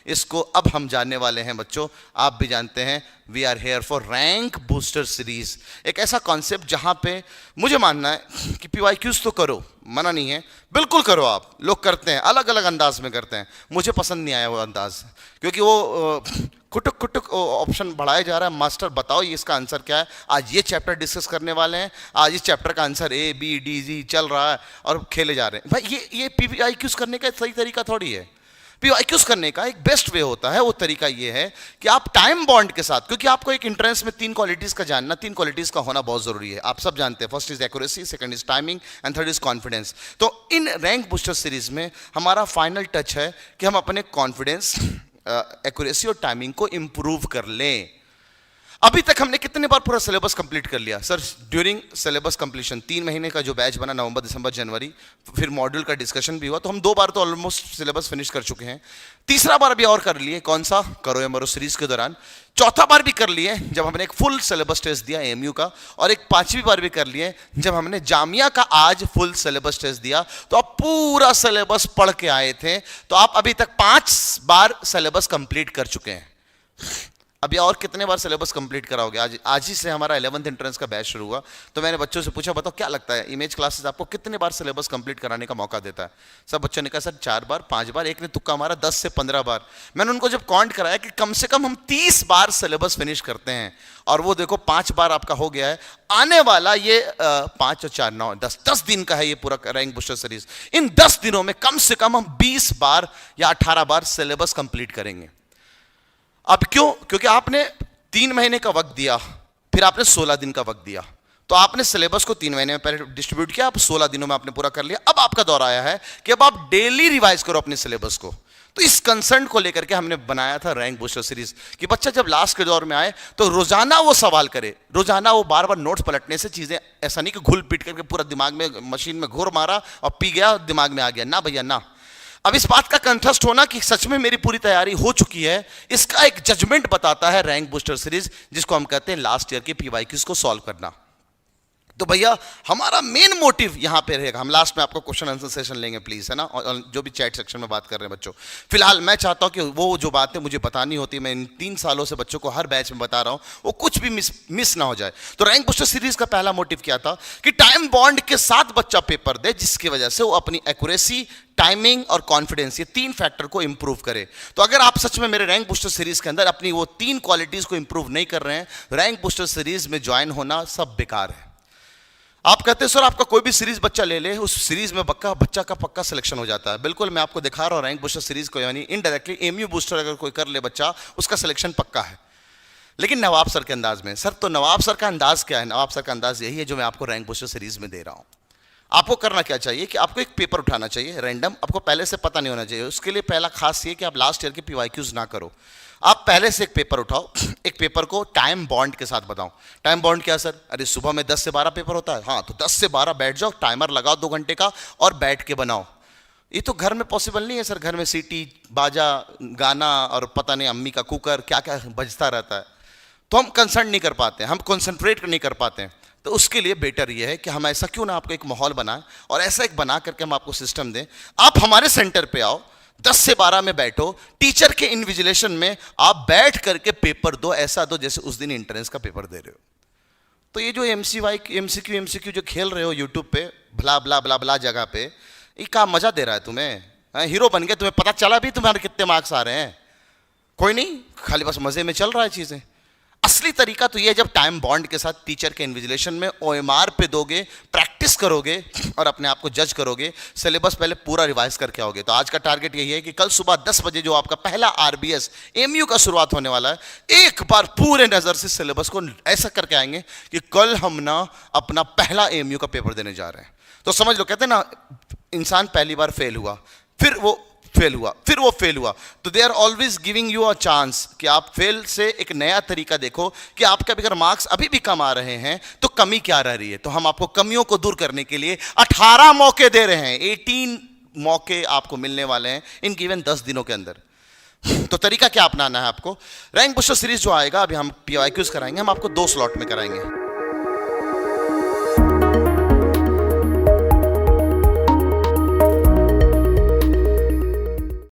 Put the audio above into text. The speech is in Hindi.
इसको अब हम जानने वाले हैं बच्चों। आप भी जानते हैं we are here for rank booster series, एक ऐसा कॉन्सेप्ट जहां पे मुझे मानना है कि पीवाईक्यूज तो करो, मना नहीं है, बिल्कुल करो। आप लोग करते हैं, अलग अलग अंदाज में करते हैं, मुझे पसंद नहीं आया वो अंदाज, क्योंकि वो कुटुक कुटुक ऑप्शन बढ़ाया जा रहा है। मास्टर बताओ ये इसका आंसर क्या है, आज ये चैप्टर डिस्कस करने वाले हैं, आज इस चैप्टर का answer A B D G चल रहा है और खेले जा रहे हैं। भाई ये पीवाईक्यूज करने का सही तरीका थोड़ी है। पीवाईक्यूज करने का एक बेस्ट वे होता है, वो तरीका ये है कि आप टाइम बॉन्ड के साथ, क्योंकि आपको एक एंट्रेंस में 3 क्वालिटीज का जानना, 3 क्वालिटीज का होना बहुत जरूरी है। आप सब जानते हैं, first is accuracy, second is timing and third is confidence. तो इन रैंक बूस्टर सीरीज में हमारा फाइनल टच है कि हम अपने कॉन्फिडेंस, एक्यूरेसी और टाइमिंग को इंप्रूव कर लें। अभी तक हमने कितने बार पूरा सिलेबस कंप्लीट कर लिया सर? ड्यूरिंग सिलेबस कंप्लीशन 3 महीने का जो बैच बना, नवंबर दिसंबर जनवरी, फिर मॉड्यूल का डिस्कशन भी हुआ, तो हम 2 बार तो ऑलमोस्ट सिलेबस फिनिश कर चुके हैं। तीसरा बार भी और कर लिए, कौन सा? करो या मरो सीरीज के दौरान। चौथा बार भी कर लिए जब हमने एक फुल सिलेबस टेस्ट दिया एएमयू का, और एक 5वीं बार भी कर लिए जब हमने जामिया का आज फुल सिलेबस टेस्ट दिया। तो आप पूरा सिलेबस पढ़ के आए थे, तो आप अभी तक 5 बार सिलेबस कंप्लीट कर चुके हैं। अभी और कितने बार सिलेबस कंप्लीट कराओगे? आज ही से हमारा 11th एंट्रेंस का बैच शुरू हुआ, तो मैंने बच्चों से पूछा, बताओ क्या लगता है इमेज क्लासेस आपको कितने बार सिलेबस कंप्लीट कराने का मौका देता है? सब बच्चों ने कहा सर 4 बार, 5 बार, एक ने तुक्का मारा 10 से 15 बार। मैंने उनको जब काउंट कराया कि कम से कम हम 30 बार सिलेबस फिनिश करते हैं, और वो देखो 5 बार आपका हो गया है। आने वाला ये 5 और 4 9 10 दिन का है ये पूरा रैंक बूस्टर सीरीज। इन 10 दिनों में कम से कम हम 20 बार या 18 बार सिलेबस कंप्लीट करेंगे। अब क्यों? क्योंकि आपने 3 महीने का वक्त दिया, फिर आपने 16 दिन का वक्त दिया, तो आपने सिलेबस को 3 महीने में पहले डिस्ट्रीब्यूट किया, अब 16 दिनों में आपने पूरा कर लिया। अब आपका दौर आया है कि अब आप डेली रिवाइज करो अपने सिलेबस को। तो इस कंसर्न को लेकर के हमने बनाया था रैंक बूस्टर सीरीज, कि बच्चा जब लास्ट के दौर में आए तो रोजाना वो सवाल करे, रोजाना वो बार बार नोट्स पलटने से चीजें, ऐसा नहीं कि घुल पिट करके पूरा दिमाग में मशीन में घुर मारा और पी गया, दिमाग में आ गया, ना भैया ना। अब इस बात का कंट्रास्ट होना कि सच में मेरी पूरी तैयारी हो चुकी है, इसका एक जजमेंट बताता है रैंक बूस्टर सीरीज, जिसको हम कहते हैं लास्ट ईयर के पीवाईक्यूज को सॉल्व करना। तो भैया हमारा मेन मोटिव यहां पे रहेगा। हम लास्ट में आपको क्वेश्चन आंसर सेशन लेंगे प्लीज, है ना, और जो भी चैट सेक्शन में बात कर रहे हैं बच्चों। फिलहाल मैं चाहता हूं कि वो जो बातें मुझे बतानी होती है, मैं इन 3 सालों से बच्चों को हर बैच में बता रहा हूं, वो कुछ भी मिस ना हो जाए। तो रैंक बूस्टर सीरीज का पहला मोटिव क्या था कि टाइम बॉन्ड के साथ बच्चा पेपर दे, जिसकी वजह से वो अपनी एक्यूरेसी, टाइमिंग और कॉन्फिडेंस, ये 3 फैक्टर को इंप्रूव करे। तो अगर आप सच में मेरे रैंक बूस्टर सीरीज के अंदर अपनी वो 3 क्वालिटीज को इंप्रूव नहीं कर रहे हैं, रैंक बूस्टर सीरीज में ज्वाइन होना सब बेकार है। आप कहते हैं सर आपका कोई भी सीरीज बच्चा ले ले, उस सीरीज में बच्चा का पक्का सिलेक्शन हो जाता है। बिल्कुल, मैं आपको दिखा रहा हूं रैंक बूस्टर सीरीज को, यानी इनडायरेक्टली एमयू बूस्टर अगर कोई कर ले बच्चा, उसका सिलेक्शन पक्का है। लेकिन नवाब सर के अंदाज में। सर तो नवाब सर का अंदाज क्या है? नवाब सर का अंदाज यही है जो मैं आपको रैंक बूस्टर सीरीज में दे रहा हूं। आपको करना क्या चाहिए कि आपको एक पेपर उठाना चाहिए रैंडम, आपको पहले से पता नहीं होना चाहिए। उसके लिए पहला खास ये कि आप लास्ट ईयर के पीवाईक्यूज ना करो, आप पहले से एक पेपर उठाओ, एक पेपर को टाइम बॉन्ड के साथ बताओ। टाइम बॉन्ड क्या सर? अरे सुबह में 10 से 12 पेपर होता है, हाँ तो 10 से 12 बैठ जाओ, टाइमर लगाओ 2 घंटे का और बैठ के बनाओ। ये तो घर में पॉसिबल नहीं है सर, घर में सीटी, बाजा, गाना और पता नहीं अम्मी का कुकर क्या क्या बजता रहता है, तो हम कंसर्न नहीं कर पाते, हम कॉन्सेंट्रेट नहीं कर पाते हैं। तो उसके लिए बेटर ये है कि हम ऐसा क्यों ना आपको एक माहौल बनाएं और ऐसा एक बना करके हम आपको सिस्टम दें। आप हमारे सेंटर पे आओ, 10 से 12 में बैठो, टीचर के इन्विजिलेशन में आप बैठ करके पेपर दो, ऐसा दो जैसे उस दिन एंट्रेंस का पेपर दे रहे हो। तो ये जो एमसीक्यू जो खेल रहे हो यूट्यूब पे भला भला भला भला जगह पे, ये क्या मजा दे रहा है तुम्हें? हीरो बन गए, तुम्हें पता चला भी तुम्हारे कितने मार्क्स आ रहे हैं? कोई नहीं, खाली बस मजे में चल रहा है चीजें। असली तरीका तो ये है जब टाइम बॉन्ड के साथ टीचर के इन्विजिलेशन में ओएमआर पे दोगे, प्रैक्टिस करोगे और अपने आप को जज करोगे, सिलेबस पहले पूरा रिवाइज करके आओगे। तो आज का टारगेट यही है कि कल सुबह 10 बजे जो आपका पहला आरबीएस एमयू का शुरुआत होने वाला है, एक बार पूरे नजर से सिलेबस को ऐसा करके आएंगे कि कल हम ना अपना पहला एमयू का पेपर देने जा रहे हैं। तो समझ लो, कहते हैं ना इंसान पहली बार फेल हुआ, फिर वो फेल हुआ, तो they are always giving you a chance कि आप फेल से एक नया तरीका देखो कि आपके अगर मार्क्स अभी भी कम आ रहे हैं तो कमी क्या रह रही है। तो हम आपको कमियों को दूर करने के लिए 18 मौके दे रहे हैं, 18 मौके आपको मिलने वाले हैं इन गिवन 10 दिनों के अंदर। तो तरीका क्या अपनाना है आपको? रैंक बूस्टर सीरीज जो आएगा, अभी हम पीवाईक्यूज कराएंगे, हम आपको 2 स्लॉट में कराएंगे।